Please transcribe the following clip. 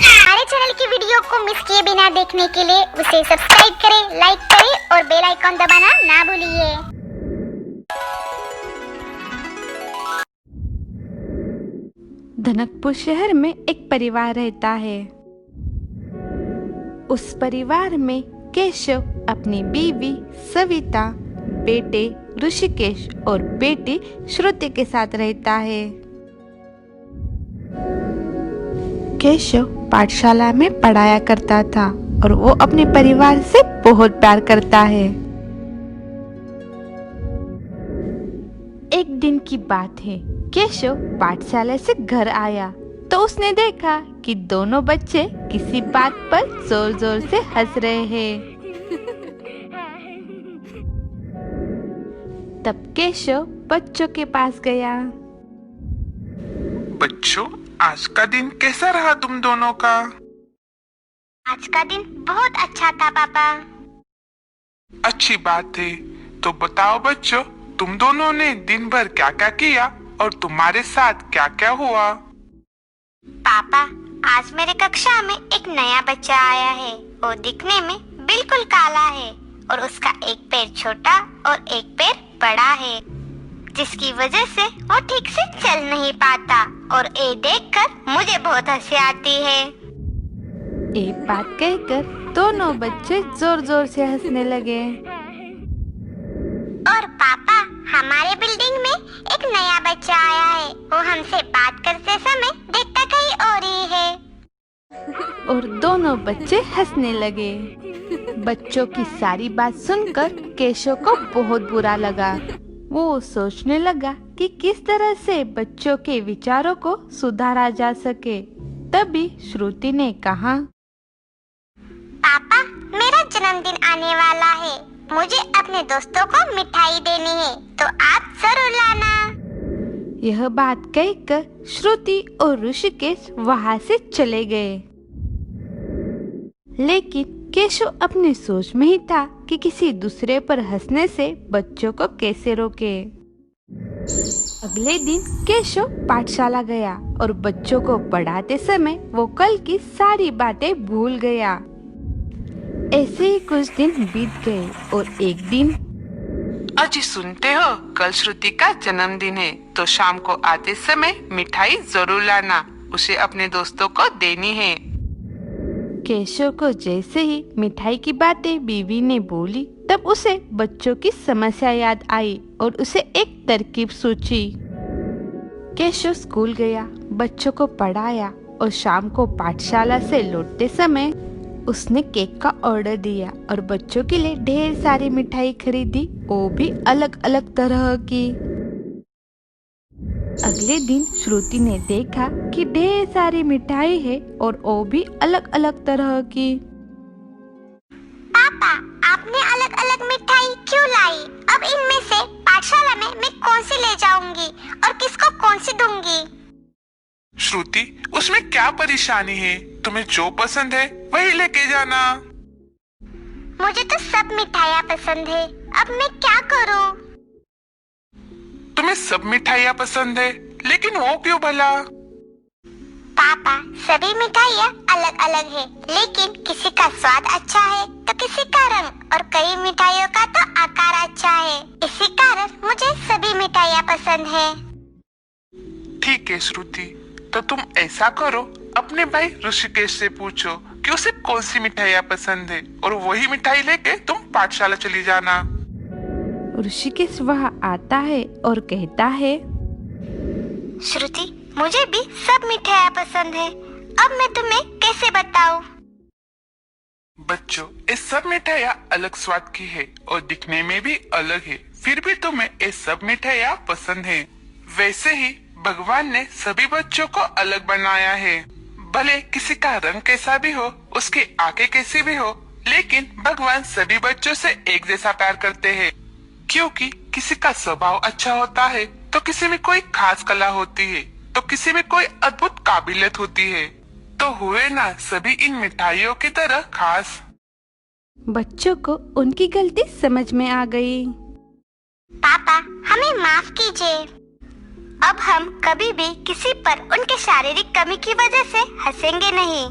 हमारे चैनल की वीडियो को मिस किए बिना देखने के लिए उसे सब्सक्राइब करें, लाइक करें और बेल आइकॉन दबाना ना भूलिए। धनकपुर शहर में एक परिवार रहता है। उस परिवार में केशव अपनी बीवी सविता, बेटे ऋषिकेश और बेटी श्रुति के साथ रहता है। केशव पाठशाला में पढ़ाया करता था और वो अपने परिवार से बहुत प्यार करता है। एक दिन की बात है, केशव पाठशाला से घर आया तो उसने देखा कि दोनों बच्चे किसी बात पर जोर जोर से हंस रहे हैं। तब केशव बच्चों के पास गया। बच्चों, आज का दिन कैसा रहा तुम दोनों का? आज का दिन बहुत अच्छा था पापा। अच्छी बात है। तो बताओ बच्चों, तुम दोनों ने दिन भर क्या क्या किया और तुम्हारे साथ क्या क्या हुआ? पापा, आज मेरे कक्षा में एक नया बच्चा आया है। वो दिखने में बिल्कुल काला है और उसका एक पैर छोटा और एक पैर बड़ा है, जिसकी वजह से वो ठीक से चल नहीं पाता और ये देखकर मुझे बहुत हंसी आती है। एक बात कहकर दोनों बच्चे जोर जोर से हंसने लगे। और पापा, हमारे बिल्डिंग में एक नया बच्चा आया है। वो हमसे बात करते समय देखता कहीं और ही है। और दोनों बच्चे हंसने लगे। बच्चों की सारी बात सुनकर केशव को बहुत बुरा लगा। वो सोचने लगा कि किस तरह से बच्चों के विचारों को सुधारा जा सके। तभी श्रुति ने कहा, पापा, मेरा जन्मदिन आने वाला है। मुझे अपने दोस्तों को मिठाई देनी है, तो आप जरूर लाना। यह बात कहकर श्रुति और ऋषिकेश वहाँ से चले गए। लेकिन केशव अपनी सोच में ही था कि किसी दूसरे पर हंसने से बच्चों को कैसे रोके। अगले दिन केशव पाठशाला गया और बच्चों को पढ़ाते समय वो कल की सारी बातें भूल गया। ऐसे ही कुछ दिन बीत गए और एक दिन, अजी सुनते हो, कल श्रुति का जन्मदिन है, तो शाम को आते समय मिठाई जरूर लाना। उसे अपने दोस्तों को देनी है। केशव को जैसे ही मिठाई की बातें बीवी ने बोली, तब उसे बच्चों की समस्या याद आई और उसे एक तरकीब सूझी। केशव स्कूल गया, बच्चों को पढ़ाया और शाम को पाठशाला से लौटते समय उसने केक का ऑर्डर दिया और बच्चों के लिए ढेर सारी मिठाई खरीदी, वो भी अलग अलग तरह की। अगले दिन श्रुति ने देखा कि ढेर सारी मिठाई है और वो भी अलग अलग तरह की। पापा, आपने अलग अलग मिठाई क्यों लाई? अब इनमें से पाठशाला में मैं कौन सी ले जाऊंगी और किसको कौन सी दूंगी? श्रुति, उसमें क्या परेशानी है? तुम्हें जो पसंद है वही लेके जाना। मुझे तो सब मिठाइयाँ पसंद है। अब मैं क्या करूँ? तुम्हें सब मिठाइयाँ पसंद है, लेकिन वो क्यों भला? पापा, सभी मिठाइयाँ अलग अलग है, लेकिन किसी का स्वाद अच्छा है तो किसी का रंग, और कई मिठाइयों का तो आकार अच्छा है। इसी कारण मुझे सभी मिठाइयाँ पसंद है। ठीक है श्रुति, तो तुम ऐसा करो, अपने भाई ऋषिकेश से पूछो कि उसे कौन सी मिठाइयाँ पसंद है और वही मिठाई लेके तुम पाठशाला चली जाना। ऋषिकेश वहाँ आता है और कहता है, श्रुति, मुझे भी सब मिठाइयाँ पसंद है। अब मैं तुम्हें कैसे बताऊं? बच्चों, ये सब मिठाइयाँ अलग स्वाद की है और दिखने में भी अलग है, फिर भी तुम्हें ये सब मिठाइयाँ पसंद है। वैसे ही भगवान ने सभी बच्चों को अलग बनाया है। भले किसी का रंग कैसा भी हो, उसकी आंखें कैसी भी हो, लेकिन भगवान सभी बच्चों से एक जैसा प्यार करते हैं। क्योंकि किसी का स्वभाव अच्छा होता है तो किसी में कोई खास कला होती है, तो किसी में कोई अद्भुत काबिलियत होती है। तो हुए ना सभी इन मिठाइयों की तरह खास। बच्चों को उनकी गलती समझ में आ गई। पापा, हमें माफ कीजिए। अब हम कभी भी किसी पर उनके शारीरिक कमी की वजह से हंसेंगे नहीं।